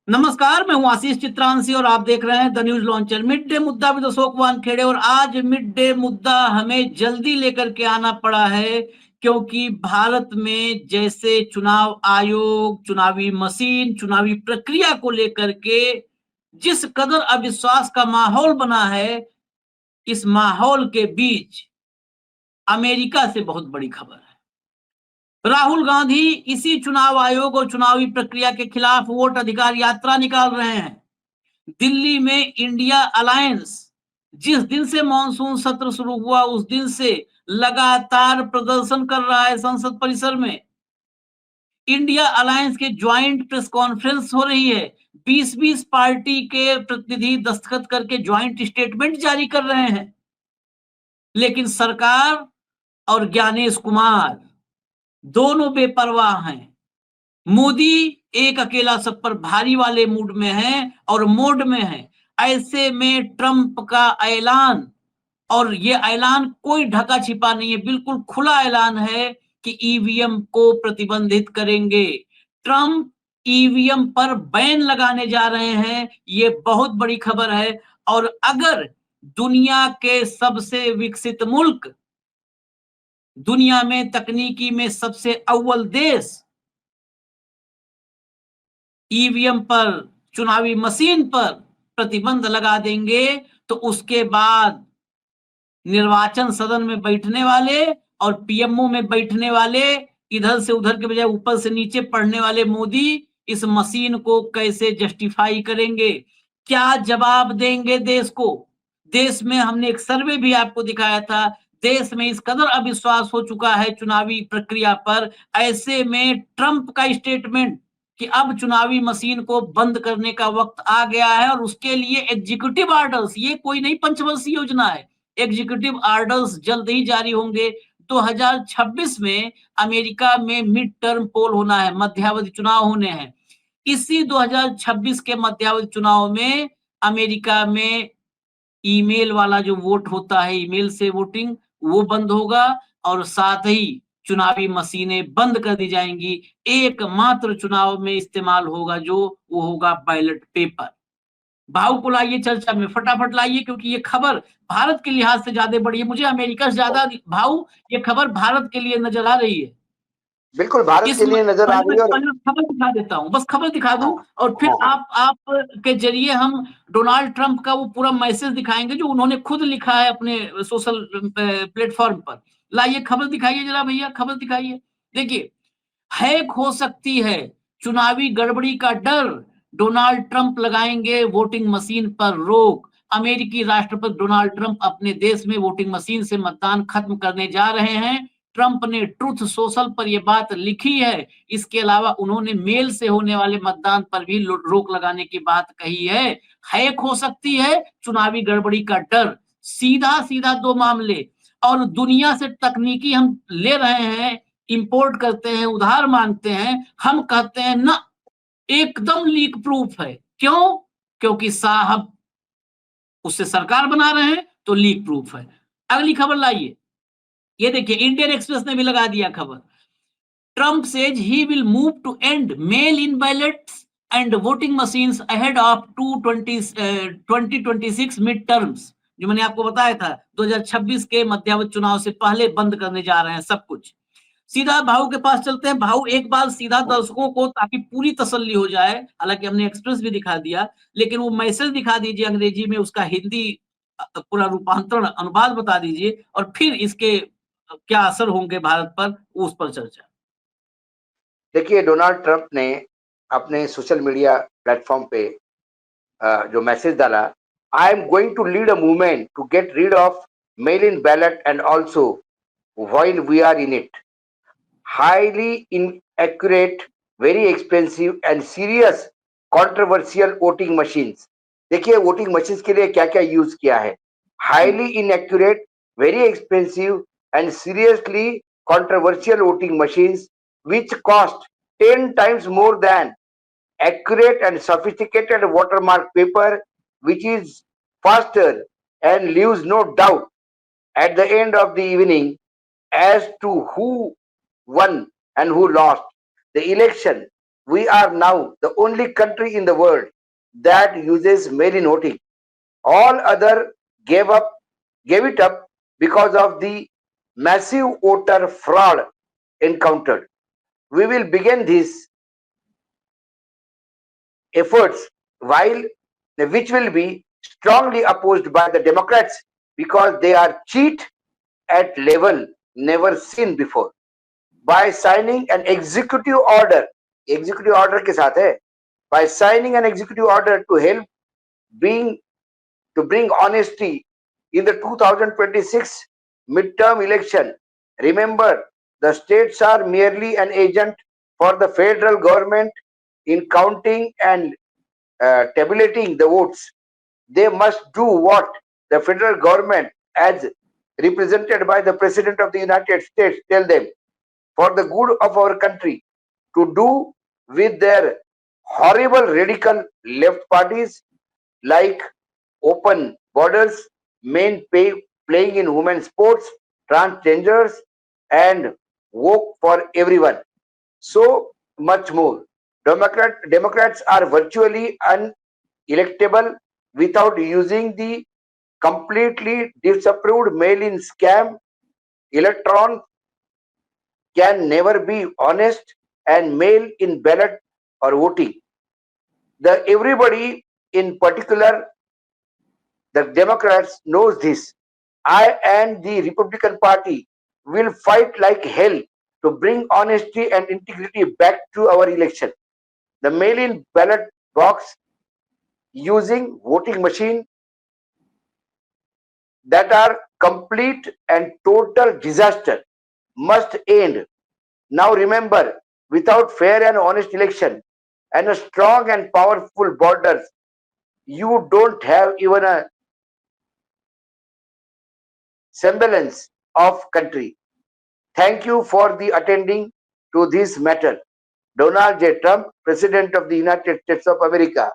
नमस्कार, मैं हूं आशीष चित्रांशी और आप देख रहे हैं the news launcher. Mid day मुद्दा विद अशोक वानखेड़े। और आज मिड डे मुद्दा हमें जल्दी लेकर के आना पड़ा है क्योंकि भारत में जैसे चुनाव आयोग, चुनावी मशीन, चुनावी प्रक्रिया को लेकर के जिस कदर अविश्वास का माहौल बना है, इस माहौल के बीच अमेरिका से बहुत बड़ी खबर है। राहुल गांधी इसी चुनाव आयोग और चुनावी प्रक्रिया के खिलाफ वोट अधिकार यात्रा निकाल रहे हैं। दिल्ली में इंडिया अलायंस जिस दिन से मानसून सत्र शुरू हुआ उस दिन से लगातार प्रदर्शन कर रहा है। संसद परिसर में इंडिया अलायंस के ज्वाइंट प्रेस कॉन्फ्रेंस हो रही है। 20-20 पार्टी के प्रतिनिधि दस्तखत करके ज्वाइंट स्टेटमेंट जारी कर रहे हैं। लेकिन सरकार और ज्ञानेश कुमार दोनों बेपरवाह हैं। मोदी एक अकेला सब पर भारी वाले मूड में है और मोड में है। ऐसे में ट्रंप का ऐलान, और ये ऐलान कोई ढका छिपा नहीं है, बिल्कुल खुला ऐलान है कि ईवीएम को प्रतिबंधित करेंगे। ट्रंप ईवीएम पर बैन लगाने जा रहे हैं। ये बहुत बड़ी खबर है। और अगर दुनिया के सबसे विकसित मुल्क, दुनिया में तकनीकी में सबसे अव्वल देश ईवीएम पर, चुनावी मशीन पर प्रतिबंध लगा देंगे तो उसके बाद निर्वाचन सदन में बैठने वाले और पीएमओ में बैठने वाले, इधर से उधर के बजाय ऊपर से नीचे पढ़ने वाले मोदी इस मशीन को कैसे जस्टिफाई करेंगे? क्या जवाब देंगे देश को? देश में हमने एक सर्वे भी आपको दिखाया था। देश में इस कदर अविश्वास हो चुका है चुनावी प्रक्रिया पर। ऐसे में ट्रंप का स्टेटमेंट कि अब चुनावी मशीन को बंद करने का वक्त आ गया है और उसके लिए एग्जीक्यूटिव ऑर्डर्स, ये कोई नहीं पंचवर्षीय योजना है, एग्जीक्यूटिव ऑर्डर्स जल्द ही जारी होंगे। 2026 में अमेरिका में मिड टर्म पोल होना है, मध्यावधि चुनाव होने हैं। इसी 2026 के मध्यावधि चुनाव में अमेरिका में ईमेल वाला जो वोट होता है, ईमेल से वोटिंग, वो बंद होगा और साथ ही चुनावी मशीनें बंद कर दी जाएंगी। एकमात्र चुनाव में इस्तेमाल होगा जो वो होगा बैलेट पेपर। भाव को लाइए चर्चा में, फटाफट लाइए, क्योंकि ये खबर भारत के लिहाज से ज्यादा बड़ी है। मुझे अमेरिका से ज्यादा भाव ये खबर भारत के लिए नजर आ रही है। बिल्कुल भारत इस के लिए नजर आ रही है। और पहले खबर दिखा देता हूं, बस खबर दिखा दूं हाँ, और फिर हाँ, आप के जरिए हम डोनाल्ड ट्रंप का वो पूरा मैसेज दिखाएंगे जो उन्होंने खुद लिखा है अपने सोशल प्लेटफॉर्म पर। लाइए खबर दिखाइए जरा भैया, खबर दिखाइए। देखिए, हैक हो सकती है, चुनावी गड़बड़ी का डर, डोनाल्ड ट्रंप लगाएंगे वोटिंग मशीन पर रोक। अमेरिकी राष्ट्रपति डोनाल्ड ट्रंप अपने देश में वोटिंग मशीन से मतदान खत्म करने जा रहे हैं। ट्रंप ने ट्रुथ सोशल पर यह बात लिखी है। इसके अलावा उन्होंने मेल से होने वाले मतदान पर भी रोक लगाने की बात कही है। हैक हो सकती है, चुनावी गड़बड़ी का डर, सीधा सीधा दो मामले। और दुनिया से तकनीकी हम ले रहे हैं, इंपोर्ट करते हैं, उधार मांगते हैं, हम कहते हैं ना, एकदम लीक प्रूफ है। क्यों? क्योंकि साहब उससे सरकार बना रहे हैं तो लीक प्रूफ है। अगली खबर लाइए। ये देखिए, इंडियन एक्सप्रेस ने भी लगा दिया खबर। Trump says he will move to end mail in ballots and voting machines ahead of 2026 mid terms. जो मैंने आपको बताया था 2026 के मध्यावधि चुनाव से पहले बंद करने जा रहे हैं सब कुछ। सीधा भाऊ के पास चलते हैं। भाऊ एक बार सीधा दर्शकों को, ताकि पूरी तसल्ली हो जाए, हालांकि हमने एक्सप्रेस भी दिखा दिया, लेकिन वो मैसेज दिखा दीजिए अंग्रेजी में, उसका हिंदी पूरा रूपांतरण अनुवाद बता दीजिए और फिर इसके क्या असर होंगे भारत पर, उस पर चर्चा। देखिए डोनाल्ड ट्रंप ने अपने सोशल मीडिया प्लेटफॉर्म पे जो मैसेज डाला, I am going to lead a movement to get rid of mail in ballot and also while we are in it highly inaccurate, very expensive and serious controversial voting machines। देखिए voting machines के लिए क्या क्या use किया है। Highly inaccurate, very expensive and seriously controversial voting machines which cost 10 times more than accurate and sophisticated watermark paper which is faster and leaves no doubt at the end of the evening as to who won and who lost the election we are now the only country in the world that uses mail-in voting. All other gave it up because of the massive voter fraud encountered. We will begin these efforts which will be strongly opposed by the Democrats because they are cheat at level never seen before. By signing an executive order के साथ है, by signing an executive order to help being to bring honesty in the 2026 midterm election. Remember, the states are merely an agent for the federal government in counting and tabulating the votes. They must do what the federal government, as represented by the President of the United States, tell them for the good of our country to do with their horrible radical left parties like open borders, men playing in women's sports, transgenders, and woke for everyone. So much more. Democrats are virtually unelectable without using the completely disapproved mail-in scam. Electron can never be honest and mail-in ballot or voting. Everybody, in particular the Democrats, knows this. I and the Republican Party will fight like hell to bring honesty and integrity back to our election. The mail-in ballot box using voting machine that are complete and total disaster must end. Now remember, without fair and honest election and a strong and powerful borders, you don't have even a semblance of country. Thank you for the attending to this matter. Donald J. Trump, President of the United States of America.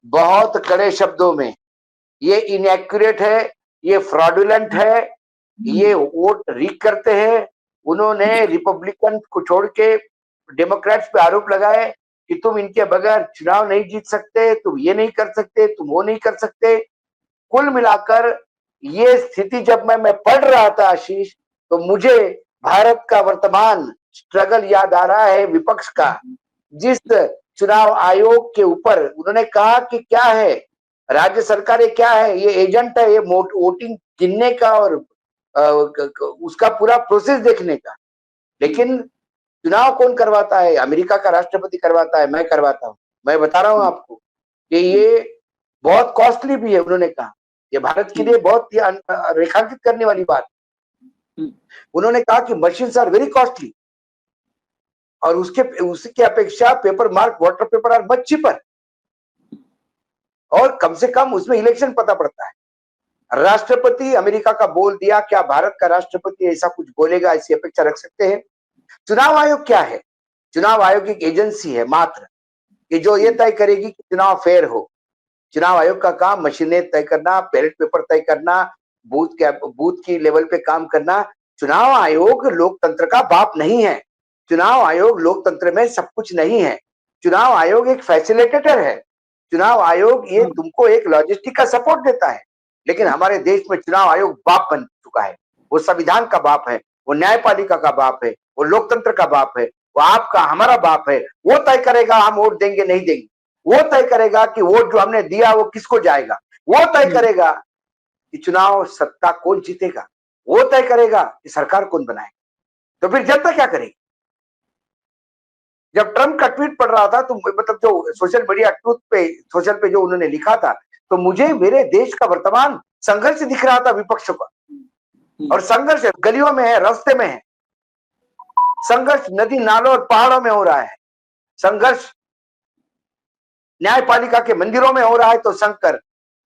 बहुत कड़े शब्दों में ये inaccurate है, ये fraudulent है, ये vote rig करते हैं. उन्होंने रिपब्लिकन को छोड़ के डेमोक्रेट्स पे आरोप लगाए कि तुम इनके बगैर चुनाव नहीं जीत सकते, तुम ये नहीं कर सकते, तुम वो नहीं कर सकते. कुल मिलाकर ये स्थिति जब मैं पढ़ रहा था आशीष, तो मुझे भारत का वर्तमान स्ट्रगल याद आ रहा है विपक्ष का. जिस चुनाव आयोग के ऊपर उन्होंने कहा कि क्या है, राज्य सरकारें क्या है, ये एजेंट है, ये वोटिंग गिनने का और उसका पूरा प्रोसेस देखने का. लेकिन चुनाव कौन करवाता है? अमेरिका का राष्ट्रपति करवाता है, मैं करवाता हूं. मैं बता रहा हूं आपको कि ये बहुत कॉस्टली भी है. उन्होंने कहा ये भारत के लिए बहुत रेखांकित करने वाली बात. उन्होंने कहा कि मशीन्स आर वेरी कॉस्टली और उसके अपेक्षा paper mark voter paper are much cheaper, और कम से कम उसमें इलेक्शन पता पड़ता है. राष्ट्रपति अमेरिका का बोल दिया, क्या भारत का राष्ट्रपति ऐसा कुछ बोलेगा, ऐसी अपेक्षा रख सकते हैं? चुनाव आयोग क्या है? चुनाव आयोग एक एजेंसी है मात्र कि जो ये तय करेगी कि चुनाव फेयर हो. चुनाव आयोग का काम मशीनें तय करना, बैलेट पेपर तय करना, बूथ की लेवल पे काम करना. चुनाव आयोग लोकतंत्र का बाप नहीं है. चुनाव आयोग लोकतंत्र में सब कुछ नहीं है. चुनाव आयोग एक फैसिलिटेटर है. चुनाव आयोग ये तुमको एक लॉजिस्टिक का सपोर्ट देता है. लेकिन हमारे देश में चुनाव आयोग बाप बन चुका है. वो संविधान का बाप है, वो न्यायपालिका का बाप है, वो लोकतंत्र का बाप है, वो आपका हमारा बाप है. वो तय करेगा हम वोट देंगे नहीं देंगे. वो तय करेगा कि वोट जो हमने दिया वो किसको जाएगा. वो तय करेगा कि चुनाव सत्ता कौन जीतेगा. वो तय करेगा कि सरकार कौन बनाएगा. तो फिर जनता क्या करेगी? जब ट्रम्प का ट्वीट पढ़ रहा था तो मतलब जो सोशल मीडिया ट्रूथ पे सोशल पे जो उन्होंने लिखा था, तो मुझे मेरे देश का वर्तमान संघर्ष दिख रहा था विपक्ष का. और संघर्ष गलियों में है, रास्ते में है. संघर्ष नदी नालों और पहाड़ों में हो रहा है. संघर्ष न्यायपालिका के मंदिरों में हो रहा है, तो शंकर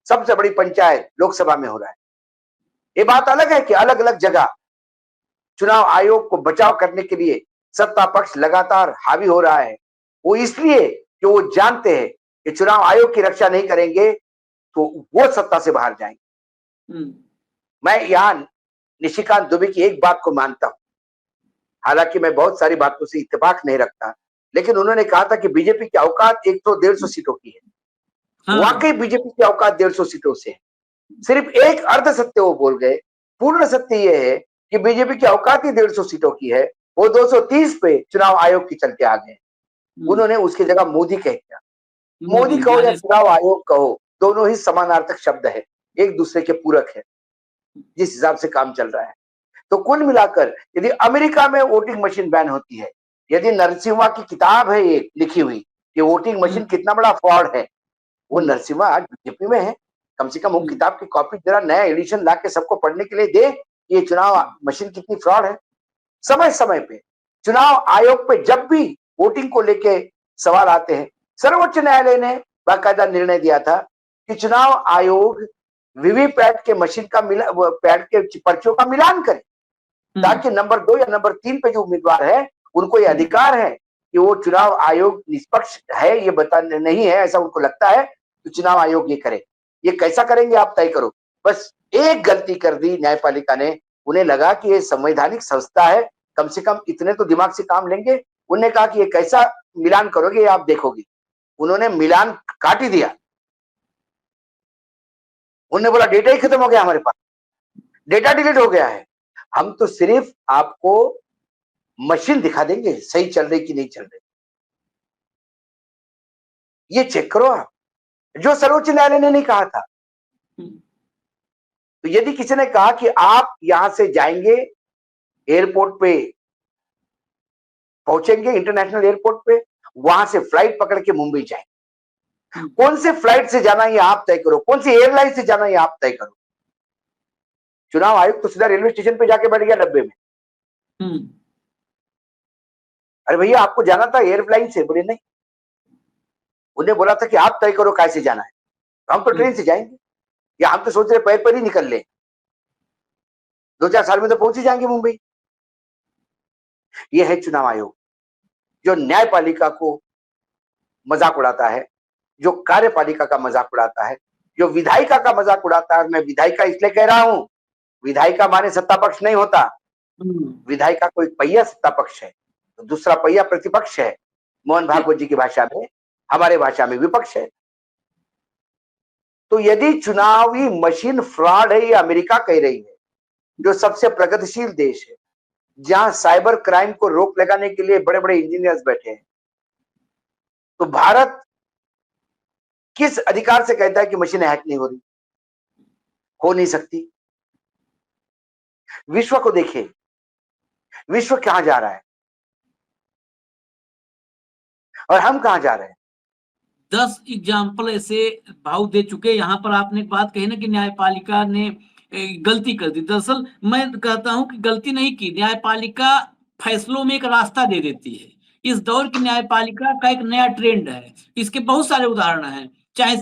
सबसे बड़ी पंचायत लोकसभा में हो रहा है. ये बात अलग है कि अलग अलग जगह चुनाव आयोग को बचाव करने के लिए सत्ता पक्ष लगातार हावी हो रहा है. वो इसलिए कि वो जानते हैं कि चुनाव आयोग की रक्षा नहीं करेंगे तो वो सत्ता से बाहर जाएंगे. मैं यहाँ निशिकांत दुबे की एक बात को मानता हूं, हालांकि मैं बहुत सारी बातों से इत्तेफाक नहीं रखता, लेकिन उन्होंने कहा था कि बीजेपी की औकात 100-150 सीटों की है। हाँ, वाकई बीजेपी की औकात 150 सीटों से है। सिर्फ एक अर्ध सत्य वो बोल गए। पूर्ण सत्य ये है कि बीजेपी की औकात ही 150 सीटों की है। वो 230 पे चुनाव आयोग के चलते आ गए। उन्होंने उसकी जगह मोदी कह दिया। मोदी कहो या जाने से चुनाव आयोग कहो, दोनों ही समानार्थक शब्द है, एक दूसरे के पूरक है, जिस हिसाब से काम चल रहा है। तो कुल मिलाकर यदि अमेरिका में वोटिंग मशीन बैन होती है, यदि नरसिम्हा की किताब है ये लिखी हुई कि वोटिंग मशीन कितना बड़ा फ्रॉड है, वो नरसिम्हा आज बीजेपी में है। कम से कम वो किताब की कॉपी जरा नया एडिशन ला के सबको पढ़ने के लिए दे, ये चुनाव मशीन कितनी फ्रॉड है। समय समय पे चुनाव आयोग पे जब भी वोटिंग को लेके सवाल आते हैं, सर्वोच्च न्यायालय ने बाकायदा निर्णय दिया था कि चुनाव आयोग वीवीपैट के मशीन का पैट के पर्चियों का मिलान करे, ताकि नंबर 2 या नंबर 3 पे जो उम्मीदवार है उनको ये अधिकार है कि वो चुनाव आयोग निष्पक्ष है, ये बता नहीं है ऐसा उनको लगता है तो चुनाव आयोग ये करे। ये कैसा करेंगे आप तय करो। बस एक गलती कर दी न्यायपालिका ने, उन्हें लगा कि ये संवैधानिक संस्था है, कम से कम इतने तो दिमाग से काम लेंगे। उन्होंने कहा कि ये कैसा मिलान करोगे ये आप देखोगे। उन्होंने मिलान काट ही दिया। उन्होंने बोला डेटा ही खत्म हो गया, हमारे पास डेटा डिलीट हो गया है, हम तो सिर्फ आपको मशीन दिखा देंगे सही चल रही कि नहीं चल रही, ये चेक करो आप। जो सर्वोच्च न्यायालय ने नहीं कहा था। तो यदि किसी ने कहा कि आप यहां से जाएंगे एयरपोर्ट पे पहुंचेंगे, इंटरनेशनल एयरपोर्ट पे, वहां से फ्लाइट पकड़ के मुंबई जाएंगे, कौन से फ्लाइट से जाना ये आप तय करो, कौन सी एयरलाइन से जाना ये आप तय करो। चुनाव आयोग तो सीधा रेलवे स्टेशन पे जाके बैठ गया डब्बे में। अरे भैया आपको जाना था एयरलाइन से, बोले नहीं। उन्हें बोला था कि आप तय करो कैसे जाना है, हम तो ट्रेन से जाएंगे, या हम तो सोच रहे पैर पर ही निकल ले, 2-4 साल में तो पहुंच ही जाएंगे मुंबई। ये है चुनाव आयोग, जो न्यायपालिका को मजाक उड़ाता है, जो कार्यपालिका का मजाक उड़ाता है, जो विधायिका का मजाक उड़ाता है। मैं विधायिका इसलिए कह रहा हूं, विधायिका माने सत्ता पक्ष नहीं होता। विधायिका कोई पहिया सत्ता पक्ष है, तो दूसरा पहिया प्रतिपक्ष है। मोहन भागवत जी की भाषा में, हमारे भाषा में विपक्ष है। तो यदि चुनावी मशीन फ्रॉड है, ये अमेरिका कह रही है, जो सबसे प्रगतिशील देश है, जहां साइबर क्राइम को रोक लगाने के लिए बड़े बड़े इंजीनियर्स बैठे हैं, तो भारत किस अधिकार से कहता है कि मशीनें हैक नहीं हो रही, हो नहीं सकती। विश्व को देखिए, विश्व कहां जा रहा है और हम कहां जा रहे हैं। 10 एग्जाम्पल ऐसे भाव दे चुके। यहाँ पर आपने एक बात कही ना कि न्यायपालिका ने गलती कर दी। दरअसल मैं कहता हूं कि गलती नहीं की, न्यायपालिका फैसलों में एक रास्ता दे देती है। इस दौर की न्यायपालिका का एक नया ट्रेंड है। इसके बहुत सारे उदाहरण हैं। चाहे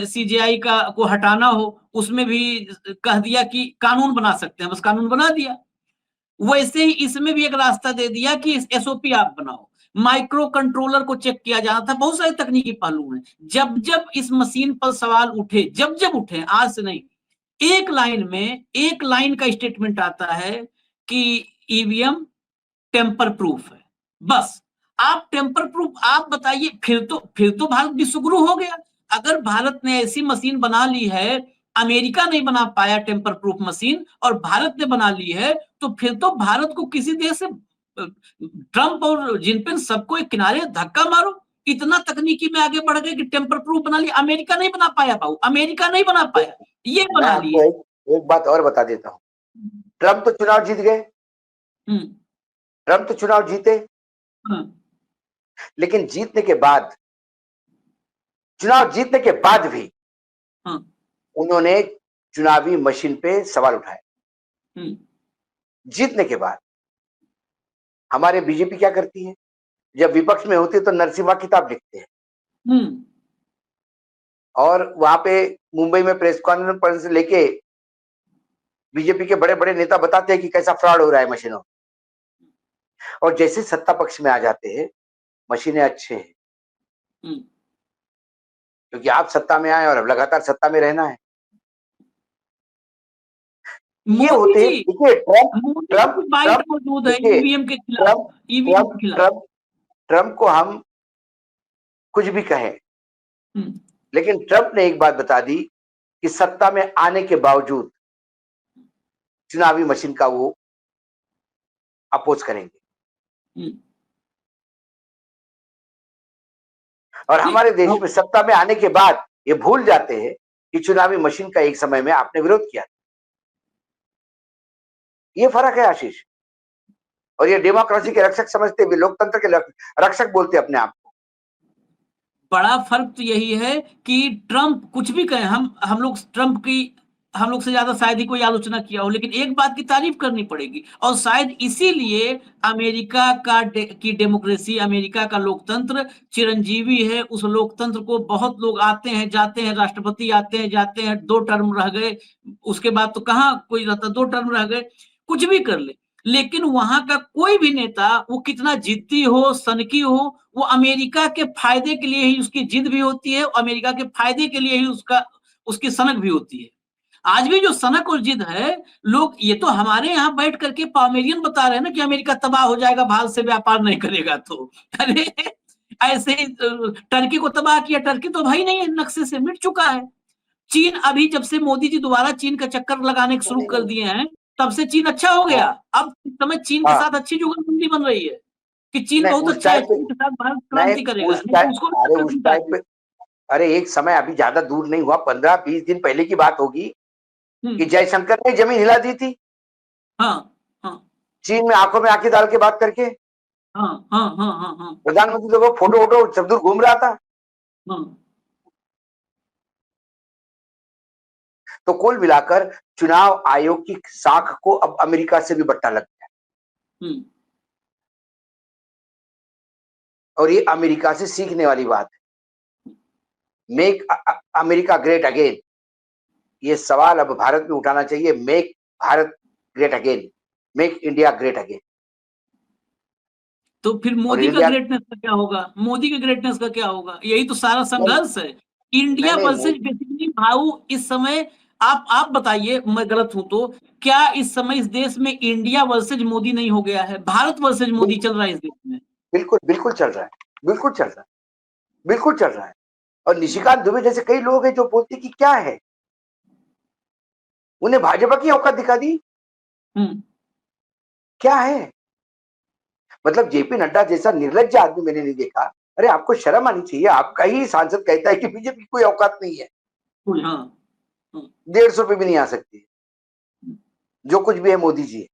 सीजेआई का को हटाना हो, उसमें भी कह दिया कि कानून बना सकते हैं, बस कानून बना दिया। वैसे ही इसमें भी एक रास्ता दे दिया कि एसओपी आप बनाओ। माइक्रो कंट्रोलर को चेक किया जाना था। बहुत सारे तकनीकी पहलू हैं। जब जब इस मशीन पर सवाल उठे, जब जब उठे, आज से नहीं, एक लाइन में एक लाइन का स्टेटमेंट आता है कि ईवीएम टेम्पर प्रूफ है। बस आप टेम्पर प्रूफ आप बताइए, फिर तो भारत विश्वगुरु हो गया। अगर भारत ने ऐसी मशीन बना ली है, अमेरिका नहीं बना पाया टेम्पर प्रूफ मशीन और भारत ने बना ली है, तो फिर तो भारत को किसी देश से ट्रंप और जिनपिंग सबको एक किनारे धक्का मारो। इतना तकनीकी में आगे बढ़ गए कि टेम्पर प्रूफ बना लिया। अमेरिका नहीं बना पाया भाऊ, अमेरिका नहीं बना पाया, ये मैं बना आपको लिए। एक बात और बता देता हूं। ट्रंप तो चुनाव जीत गए, ट्रंप तो चुनाव जीते, लेकिन चुनाव जीतने के बाद भी उन्होंने चुनावी मशीन पे सवाल उठाए। जीतने के बाद हमारे बीजेपी क्या करती है, जब विपक्ष में होती है तो नरसिम्हा किताब लिखते हैं, और वहां पे मुंबई में प्रेस कॉन्फ्रेंस लेके बीजेपी के बड़े बड़े नेता बताते हैं कि कैसा फ्रॉड हो रहा है मशीनों, और जैसे सत्ता पक्ष में आ जाते हैं, मशीनें अच्छे हैं, क्योंकि आप सत्ता में आए और अब लगातार सत्ता में रहना है। ये होते हैं। देखिए ट्रंप मौजूद है ईवीएम के खिलाफ, ईवीएम के खिलाफ। ट्रम्प को हम कुछ भी कहें, लेकिन ट्रम्प ने एक बात बता दी कि सत्ता में आने के बावजूद चुनावी मशीन का वो अपोज करेंगे। और हमारे देश में सत्ता में आने के बाद ये भूल जाते हैं कि चुनावी मशीन का एक समय में आपने विरोध किया। ये फर्क है आशीष। और ये डेमोक्रेसी के रक्षक समझते भी, लोकतंत्र के रक्षक बोलते अपने आप को। बड़ा फर्क तो यही है कि ट्रम्प कुछ भी कहें, हम लोग ट्रम्प की, हम लोग से ज्यादा शायद ही कोई आलोचना किया हो, लेकिन एक बात की तारीफ करनी पड़ेगी। और शायद इसीलिए अमेरिका की डेमोक्रेसी, अमेरिका का लोकतंत्र चिरंजीवी है। उस लोकतंत्र को बहुत लोग आते हैं जाते हैं, राष्ट्रपति आते हैं जाते हैं, 2 टर्म रह गए, उसके बाद तो कहाँ कोई रहता, 2 टर्म रह गए, कुछ भी कर ले, लेकिन वहां का कोई भी नेता, वो कितना जिद्दी हो, सनकी हो, वो अमेरिका के फायदे के लिए ही उसकी जिद भी होती है, अमेरिका के फायदे के लिए ही उसकी सनक भी होती है। आज भी जो सनक और जिद है, लोग ये तो हमारे यहाँ बैठ करके पामेरियन बता रहे हैं ना कि अमेरिका तबाह हो जाएगा भारत से व्यापार नहीं करेगा तो। अरे ऐसे ही टर्की को तबाह किया, टर्की तो भाई नहीं है, नक्शे से मिट चुका है। चीन अभी जब से मोदी जी दोबारा चीन का चक्कर लगाने शुरू कर दिए हैं, तब से चीन अच्छा हो गया। अब इस समय चीन के साथ अच्छी जुगलबंदी बन रही है कि चीन बहुत अच्छा है, चीन के साथ भारत क्रांति करेगा, नहीं तो उसको भी टक्कर मिलता है। अरे एक समय अभी ज्यादा दूर नहीं हुआ, 15-20 दिन पहले की बात होगी कि जयशंकर ने जमीन हिला दी थी। हाँ हाँ, चीन में आंखों में आंखें डाल के बात करके। हाँ हाँ हाँ हाँ हाँ, प्रधानमंत्री लोगों फोटो वोटो सब दूर घूम रहा था। हाँ। तो कुल मिलाकर चुनाव आयोग की साख को अब अमेरिका से भी बट्टा लग गया। और ये अमेरिका से सीखने वाली बात है। मेक अमेरिका ग्रेट अगेन, ये सवाल अब भारत में उठाना चाहिए। Make Bharat great again, make India great again. तो फिर मोदी का ग्रेटनेस का क्या होगा? मोदी के ग्रेटनेस का क्या होगा? यही तो सारा संघर्ष है। इंडिया वर्सेज बेसिकली भाऊ इस समय, आप बताइए, मैं गलत हूं तो, क्या इस समय इस देश में इंडिया वर्सेज मोदी नहीं हो गया है? भारत वर्सेज मोदी चल रहा है इस देश में। बिल्कुल बिल्कुल चल रहा है, बिल्कुल चल रहा है, बिल्कुल चल रहा है। और निशिकांत दुबे जैसे कई लोग हैं जो बोलते कि क्या है, उन्हें भाजपा की औकात दिखा दी। क्या है मतलब? जेपी नड्डा जैसा निर्लज्ज आदमी मैंने नहीं देखा। अरे आपको शर्म आनी चाहिए। आपका ही सांसद कहता है कि बीजेपी की कोई औकात नहीं है। 150 रुपए भी नहीं आ सकती, जो कुछ भी है मोदी जी है।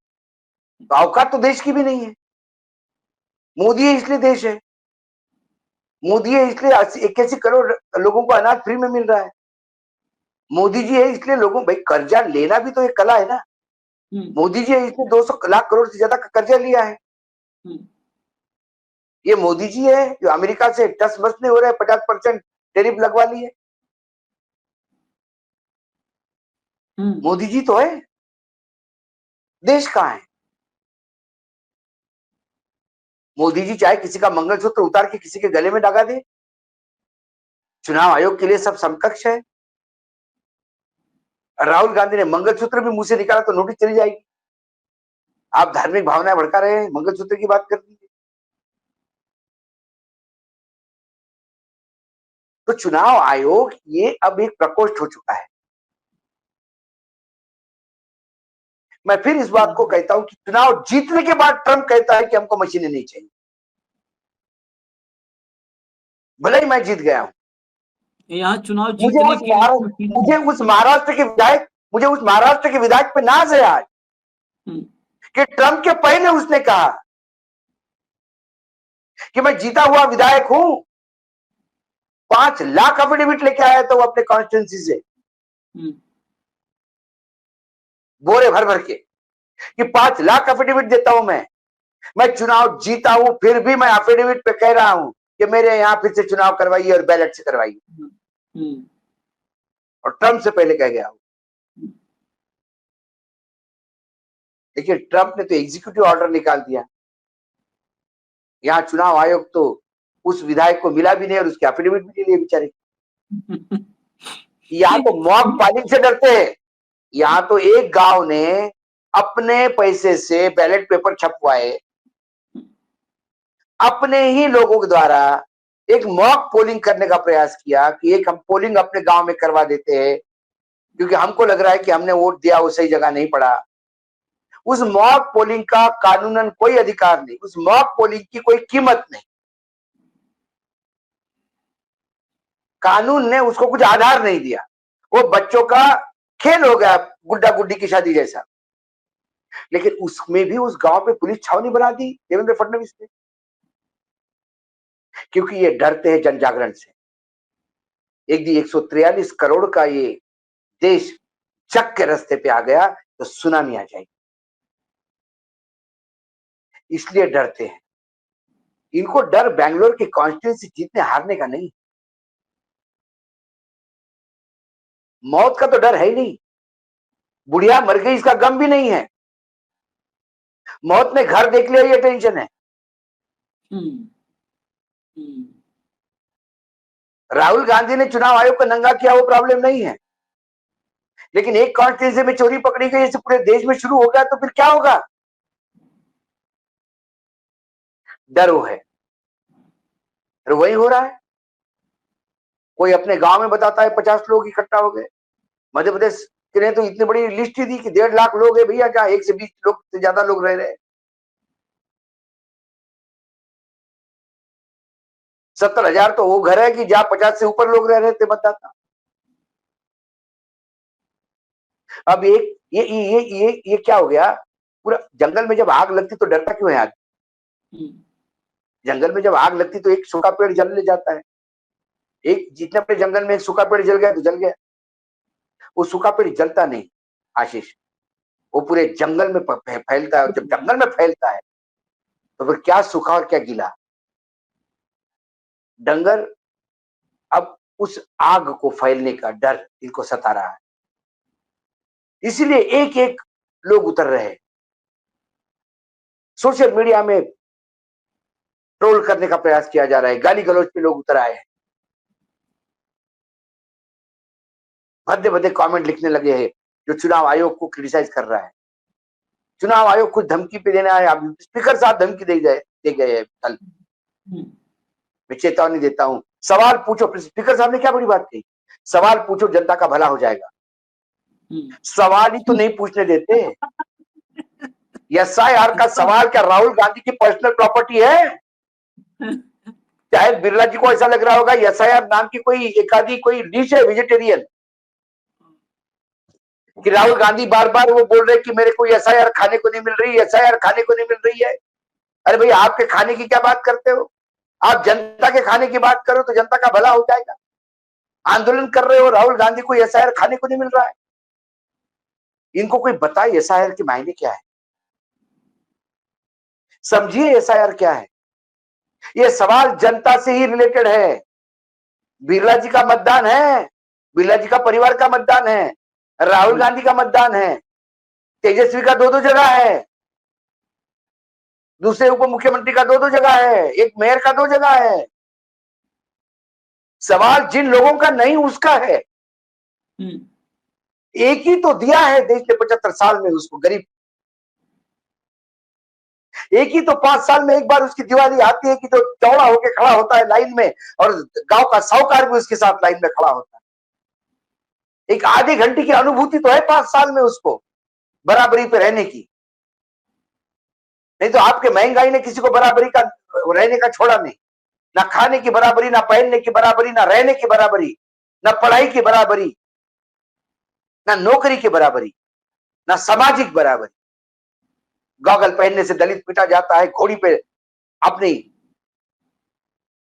तो औकात तो देश की भी नहीं है। मोदी है इसलिए देश है, मोदी है इसलिए 81 करोड़ लोगों को अनाज फ्री में मिल रहा है, मोदी जी है इसलिए लोगों, भाई कर्जा लेना भी तो एक कला है ना। मोदी जी है इसलिए 200 लाख करोड़ से ज्यादा का कर्जा लिया है। ये मोदी जी है जो अमेरिका से टस मस नहीं हो रहे, 50% टैरिफ लगवा लिए। मोदी जी तो है, देश कहां है? मोदी जी चाहे किसी का मंगलसूत्र उतार के किसी के गले में लगा दे, चुनाव आयोग के लिए सब समकक्ष है। राहुल गांधी ने मंगलसूत्र भी मुंह से निकाला तो नोटिस चली जाएगी। आप धार्मिक भावनाएं भड़का रहे हैं, मंगलसूत्र की बात कर दीजिए। तो चुनाव आयोग ये अब एक प्रकोष्ठ हो चुका है। मैं फिर इस बात को कहता हूं कि चुनाव जीतने के बाद ट्रंप कहता है कि हमको मशीनें नहीं चाहिए, भले ही मैं जीत गया हूं। यहाँ चुनाव जीतने के लिए मुझे उस महाराष्ट्र के विधायक पे नाज है आज कि ट्रंप के पहले उसने कहा कि मैं जीता हुआ विधायक हूं। 5 लाख एफिडेविट लेके आया था वो अपने कॉन्स्टिट्यूंसी से, बोरे भर भर के, कि 5 लाख एफिडेविट देता हूं मैं चुनाव जीता हूं, फिर भी मैं एफिडेविट पे कह रहा हूं कि मेरे यहां फिर से चुनाव करवाइए और बैलेट से करवाइए। और ट्रंप से पहले कह गया हूं। देखिए ट्रंप ने तो एग्जीक्यूटिव ऑर्डर निकाल दिया। यहां चुनाव आयोग तो उस विधायक को मिला भी नहीं और उसके एफिडेविट भी नहीं लिए बेचारे। यहाँ तो मॉक पालिंग से डरते हैं। यहाँ तो एक गांव ने अपने पैसे से बैलेट पेपर छपवाए, अपने ही लोगों के द्वारा एक मॉक पोलिंग करने का प्रयास किया कि एक हम पोलिंग अपने गांव में करवा देते हैं, क्योंकि हमको लग रहा है कि हमने वोट दिया वो सही जगह नहीं पड़ा। उस मॉक पोलिंग का कानूनन कोई अधिकार नहीं, उस मॉक पोलिंग की कोई कीमत नहीं, कानून ने उसको कुछ आधार नहीं दिया। वो बच्चों का खेल हो गया, गुड्डा गुड्डी की शादी जैसा। लेकिन उसमें भी उस गांव पे पुलिस छावनी बना दी देवेंद्र फडणवीस ने, क्योंकि ये डरते हैं जन जागरण से। एक दिन 143 करोड़ का ये देश जग के रास्ते पे आ गया तो सुनामी आ जाएगी, इसलिए डरते हैं। इनको डर बेंगलोर की कॉन्स्टिट्यूंसी जीतने हारने का नहीं, मौत का तो डर है ही नहीं। बुढ़िया मर गई इसका गम भी नहीं है, मौत ने घर देख लिया ये टेंशन है। राहुल गांधी ने चुनाव आयोग को नंगा किया वो प्रॉब्लम नहीं है, लेकिन एक कॉन्स्टिट्यूंसी में चोरी पकड़ी गई, इसे पूरे देश में शुरू हो गया तो फिर क्या होगा? डर वो है, और वही हो रहा है। कोई अपने गांव में बताता है 50 लोग इकट्ठा हो गए, मध्य प्रदेश के ने तो इतनी बड़ी लिस्ट ही दी कि 1.5 लाख लोग है भैया, जहां 1 से 20 लोग से ज्यादा लोग रह रहे हैं। 70,000 तो वो घर है कि जहां 50 से ऊपर लोग रह रहे थे मतदाता। अब एक ये क्या हो गया? पूरा जंगल में जब आग लगती तो डरता क्यों है आदमी? जंगल में जब आग लगती तो एक सूखा पेड़ जल ले जाता है, एक जितने बड़े जंगल में एक सूखा पेड़ जल गया तो जल गया। वो सूखा पेड़ जलता नहीं आशीष, वो पूरे जंगल में फैलता है। जब जंगल में फैलता है तो फिर क्या सूखा और क्या गीला। डंगर अब उस आग को फैलने का डर इनको सता रहा है, इसीलिए एक एक लोग उतर रहे हैं। सोशल मीडिया में ट्रोल करने का प्रयास किया जा रहा है, गाली गलौज पे लोग उतर आए हैं, भद्दे भद्दे कमेंट लिखने लगे हैं जो चुनाव आयोग को क्रिटिसाइज कर रहा है। चुनाव आयोग कुछ धमकी पे देना है, अब स्पीकर साहब धमकी दे गए हैं कल। मैं चेतावनी देता हूं, सवाल पूछो। स्पीकर साहब ने क्या बड़ी बात कही, सवाल पूछो जनता का भला हो जाएगा। सवाल ही तो नहीं पूछने देते। एसआईआर का सवाल क्या राहुल गांधी की पर्सनल प्रॉपर्टी है? चाहे बिरला जी को ऐसा लग रहा होगा एसआईआर नाम की कोई एकाधी कोई डिश है वेजिटेरियन, कि राहुल गांधी बार बार वो बोल रहे कि मेरे को एसआईआर खाने को नहीं मिल रही, एसआईआर खाने को नहीं मिल रही है। अरे भाई आपके खाने की क्या बात करते हो? आप जनता के खाने की बात करो तो जनता का भला हो जाएगा। आंदोलन कर रहे हो, राहुल गांधी को एसआईआर खाने को नहीं मिल रहा है। इनको कोई बताए एसआईआर के मायने क्या है, समझिए एसआईआर क्या है। ये सवाल जनता से ही रिलेटेड है। बिरला जी का मतदान है, बिरला जी का परिवार का मतदान है, राहुल गांधी का मतदान है, तेजस्वी का 2-2 जगह है, दूसरे उप मुख्यमंत्री का 2-2 जगह है, एक मेयर का 2 जगह है। सवाल जिन लोगों का नहीं उसका है। एक ही तो दिया है देश ने 75 साल में उसको, गरीब। एक ही तो 5 साल में एक बार उसकी दिवाली आती है कि जो चौड़ा होकर खड़ा होता है लाइन में, और गांव का साहूकार भी उसके साथ लाइन में खड़ा होता है। एक आधे घंटे की अनुभूति तो है 5 साल में उसको बराबरी पे रहने की। नहीं तो आपके महंगाई ने किसी को बराबरी का रहने का छोड़ा नहीं, ना खाने की बराबरी, ना पहनने की बराबरी, ना रहने की बराबरी, ना पढ़ाई की बराबरी, ना नौकरी की बराबरी, ना सामाजिक बराबरी। गॉगल पहनने से दलित पीटा जाता है, घोड़ी पे अपनी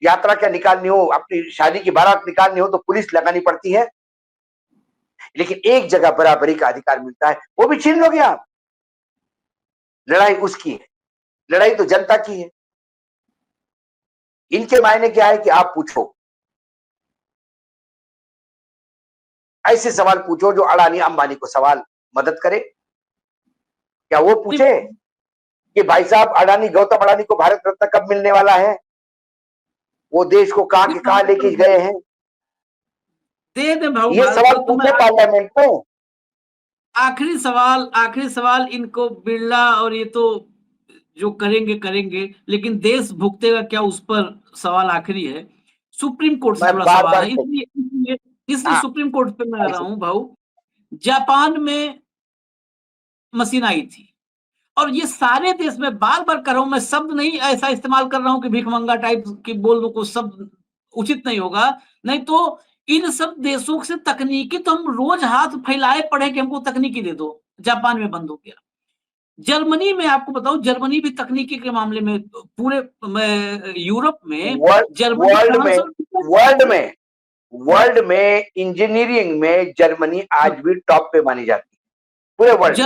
यात्रा क्या निकालनी हो, अपनी शादी की बारात निकालनी हो तो पुलिस लगानी पड़ती है। लेकिन एक जगह बराबरी का अधिकार मिलता है, वो भी छीन लोगे आप। लड़ाई उसकी है, लड़ाई तो जनता की है। इनके मायने क्या है कि आप पूछो, ऐसे सवाल पूछो जो अडानी अंबानी को सवाल मदद करे। क्या वो पूछे कि भाई साहब अडानी, गौतम अडानी को भारत रत्न कब मिलने वाला है? वो देश को कहां के कहां लेके गए हैं? दे दे भाऊ, ये सवाल पूछे पार्लियामेंट में। आखिरी सवाल इनको बिरला और ये तो जो करेंगे करेंगे, लेकिन देश भुगतेगा क्या, उस पर सवाल आखिरी है। सुप्रीम कोर्ट से मैं जुड़ा बार सवाल बार है, इसलिए हाँ सुप्रीम कोर्ट पे मैं आ रहा ऐसे- हूं भाऊ। जापान में मशीन आई थी, और ये सारे देश में बार बार कर रहा हूं, मैं शब्द नहीं ऐसा इस्तेमाल कर रहा हूं कि भिखमंगा टाइप की बोल दो, कुछ शब्द उचित नहीं होगा। नहीं तो इन सब देशों से तकनीकी तो हम रोज हाथ फैलाए पड़े कि हमको तकनीकी दे दो। जापान में बंद हो गया। जर्मनी में आपको बताऊं, जर्मनी भी तकनीकी के मामले में पूरे यूरोप में वर्ल्ड जर्मनी वर्ल्ड फ्रांस में और वर्ल्ड में वर्ल्ड में इंजीनियरिंग में जर्मनी हाँ, आज भी टॉप पे मानी जाती है पूरे वर्ल्ड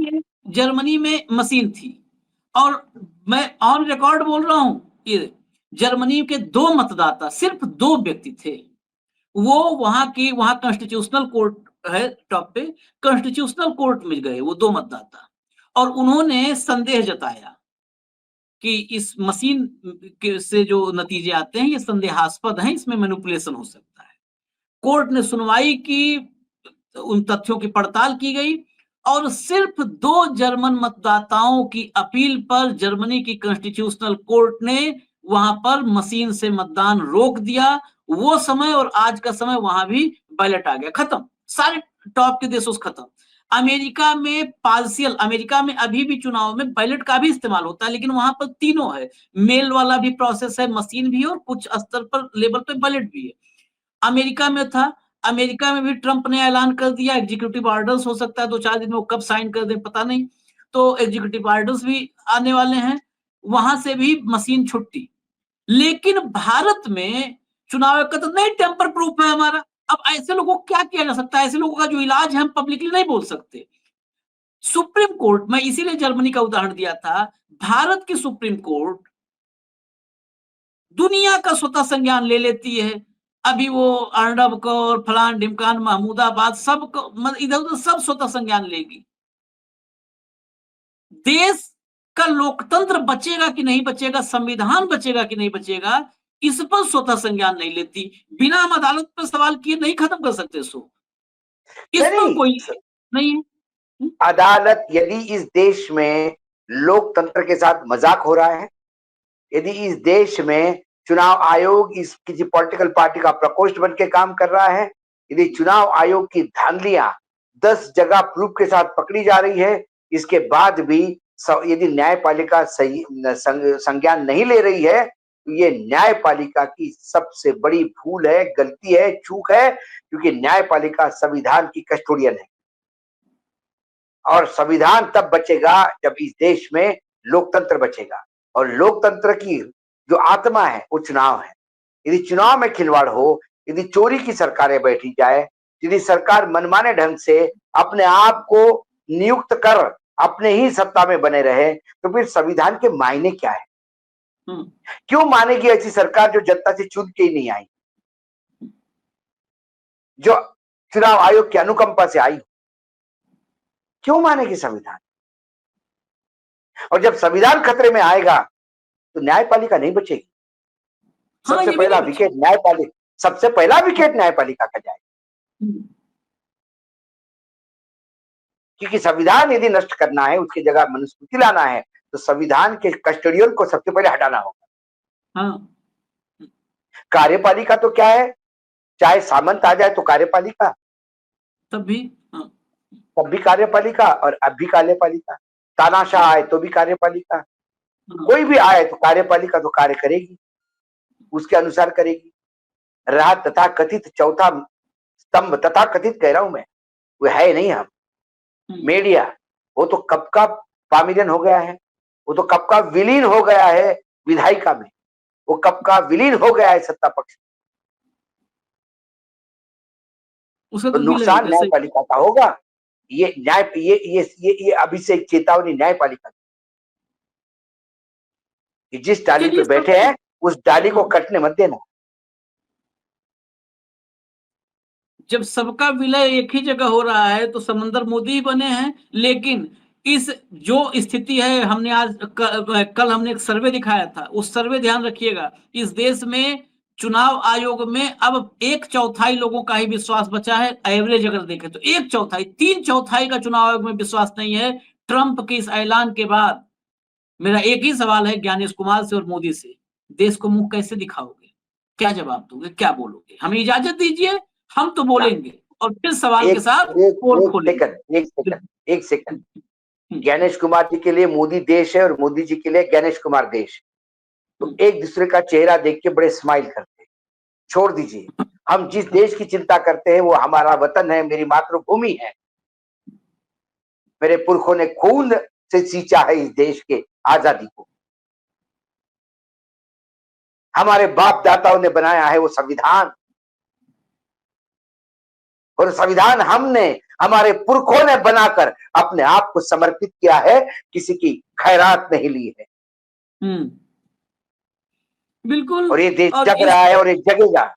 में। जर्मनी में मशीन थी, और मैं ऑन रिकॉर्ड बोल रहा हूं, ये जर्मनी के 2 मतदाता, सिर्फ 2 व्यक्ति थे। वो वहां कॉन्स्टिट्यूशनल कोर्ट है टॉप पे, कॉन्स्टिट्यूशनल कोर्ट में गए वो 2 मतदाता, और उन्होंने संदेह जताया कि इस मशीन से जो नतीजे आते हैं ये संदेहास्पद हैं, इसमें मैनिपुलेशन हो सकता है। कोर्ट ने सुनवाई की, उन तथ्यों की पड़ताल की गई, और सिर्फ 2 जर्मन मतदाताओं की अपील पर जर्मनी की कॉन्स्टिट्यूशनल कोर्ट ने वहां पर मशीन से मतदान रोक दिया। वो समय और आज का समय वहां भी बैलेट आ गया, खत्म, सारे टॉप के देशों से खत्म। अमेरिका में पार्शियल, अमेरिका में अभी भी चुनाव में बैलेट का भी इस्तेमाल होता है, लेकिन वहां पर तीनों है, मेल वाला भी प्रोसेस है, मशीन भी, और कुछ स्तर पर लेवल पे बैलेट भी है। अमेरिका में था, अमेरिका में भी ट्रंप ने ऐलान कर दिया, एग्जीक्यूटिव ऑर्डर्स हो सकता है 2-4 दिन में, वो कब साइन कर दे पता नहीं, तो एग्जीक्यूटिव ऑर्डर्स भी आने वाले हैं, वहां से भी मशीन छुट्टी। लेकिन भारत में चुनाव का तो नहीं, टेम्पर प्रूफ है हमारा। अब ऐसे लोगों को क्या किया जा सकता है, ऐसे लोगों का जो इलाज है हम पब्लिकली नहीं बोल सकते। सुप्रीम कोर्ट, मैं इसीलिए जर्मनी का उदाहरण दिया था, भारत की सुप्रीम कोर्ट दुनिया का स्वतः संज्ञान ले लेती है। अभी वो अर्नब को और फलान ढिमकान महमूदाबाद सबको इधर उधर सब स्वतः संज्ञान लेगी। देश का लोकतंत्र बचेगा कि नहीं बचेगा, संविधान बचेगा कि नहीं बचेगा, इस पर स्वतः संज्ञान नहीं लेती। बिना हम अदालत पर सवाल किए नहीं खत्म कर सकते इसको, इस पर नहीं, कोई नहीं है। अदालत यदि इस देश में लोकतंत्र के साथ मजाक हो रहा है, यदि इस देश में चुनाव आयोग इस किसी पॉलिटिकल पार्टी का प्रकोष्ठ बन के काम कर रहा है, यदि चुनाव आयोग की धांधलियां 10 जगह प्रूफ के साथ पकड़ी जा रही है, इसके बाद भी यदि न्यायपालिका सही संज्ञान नहीं ले रही है, तो ये न्यायपालिका की सबसे बड़ी भूल है, गलती है, चूक है, क्योंकि न्यायपालिका संविधान की कस्टोडियन है, और संविधान तब बचेगा जब इस देश में लोकतंत्र बचेगा, और लोकतंत्र की जो आत्मा है वो चुनाव है। यदि चुनाव में खिलवाड़ हो, यदि चोरी की सरकारें बैठी जाए, यदि सरकार मनमाने ढंग से अपने आप को नियुक्त कर अपने ही सत्ता में बने रहे, तो फिर संविधान के मायने क्या है? क्यों मानेगी ऐसी सरकार जो जनता से चुन के ही नहीं आई, जो चुनाव आयोग की अनुकंपा से आई? क्यों मानेगी संविधान? और जब संविधान खतरे में आएगा तो न्यायपालिका नहीं बचेगी। हाँ, सबसे ये भी पहला नहीं विकेट न्यायपालिका, सबसे पहला विकेट न्यायपालिका का जाएगा, क्योंकि संविधान यदि नष्ट करना है, उसकी जगह मनुस्मृति लाना है, तो संविधान के कस्टोडियन को सबसे पहले हटाना होगा। हाँ, कार्यपालिका तो क्या है, चाहे सामंत आ जाए तो कार्यपालिका, तब भी हाँ, तब भी कार्यपालिका, और अब भी कार्यपालिका, तानाशाह आए तो भी कार्यपालिका, हाँ, कोई भी आए तो कार्यपालिका तो कार्य करेगी, उसके अनुसार करेगी। रहा तथा कथित चौथा स्तंभ, तथा कथित कह रहा हूं मैं, वो है नहीं हम, मीडिया, वो तो कब का पामिलियन हो गया है, वो तो कब का विलीन हो गया है विधायिका में, वो कब का विलीन हो गया है सत्ता पक्ष। उसे तो तो मिलेगा नुकसान कैसे। न्यायपालिका का होगा। ये न्याय ये अभी से एक चेतावनी न्यायपालिका की, जिस डाली पे चलिए सब, बैठे हैं उस डाली को कटने मत देना। जब सबका विलय एक ही जगह हो रहा है तो समंदर मोदी ही बने हैं। लेकिन इस जो स्थिति है, हमने आज कल हमने एक सर्वे दिखाया था, उस सर्वे ध्यान रखिएगा, इस देश में चुनाव आयोग में अब 1/4 लोगों का ही विश्वास बचा है। एवरेज अगर देखें तो 1/4, 3/4 का चुनाव आयोग में विश्वास नहीं है ट्रंप के इस ऐलान के बाद। मेरा एक ही सवाल है ज्ञानेश कुमार से और मोदी से, देश को मुंह कैसे दिखाओगे, क्या जवाब दोगे, क्या बोलोगे? हमें इजाजत दीजिए, हम तो बोलेंगे और फिर सवाल के साथ पोल खोलेंगे। एक सेकंड। ज्ञानेश कुमार जी के लिए मोदी देश है और मोदी जी के लिए ज्ञानेश कुमार देश। तो एक दूसरे का चेहरा देख के बड़े स्माइल करते हैं। छोड़ दीजिए, हम जिस देश की चिंता करते हैं वो हमारा वतन है, मेरी मातृभूमि है। मेरे पुरखों ने खून से सींचा है इस देश के आजादी को। हमारे बाप दाताओं ने बनाया है वो संविधान, और संविधान हमने, हमारे पुरखों ने बनाकर अपने आप को समर्पित किया है, किसी की खैरात नहीं ली है। बिल्कुल। और ये देश जग रहा है और ये जगेगा।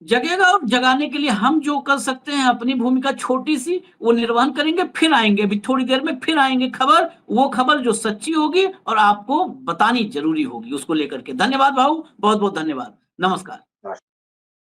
जगेगा और जगाने के लिए हम जो कर सकते हैं, अपनी भूमिका छोटी सी वो निर्वहन करेंगे, फिर आएंगे, अभी थोड़ी देर में फिर आएंगे खबर, वो खबर जो सच्ची होगी और आपको बतानी जरूरी होगी उसको लेकर के। धन्यवाद भाऊ, बहुत बहुत धन्यवाद, नमस्कार।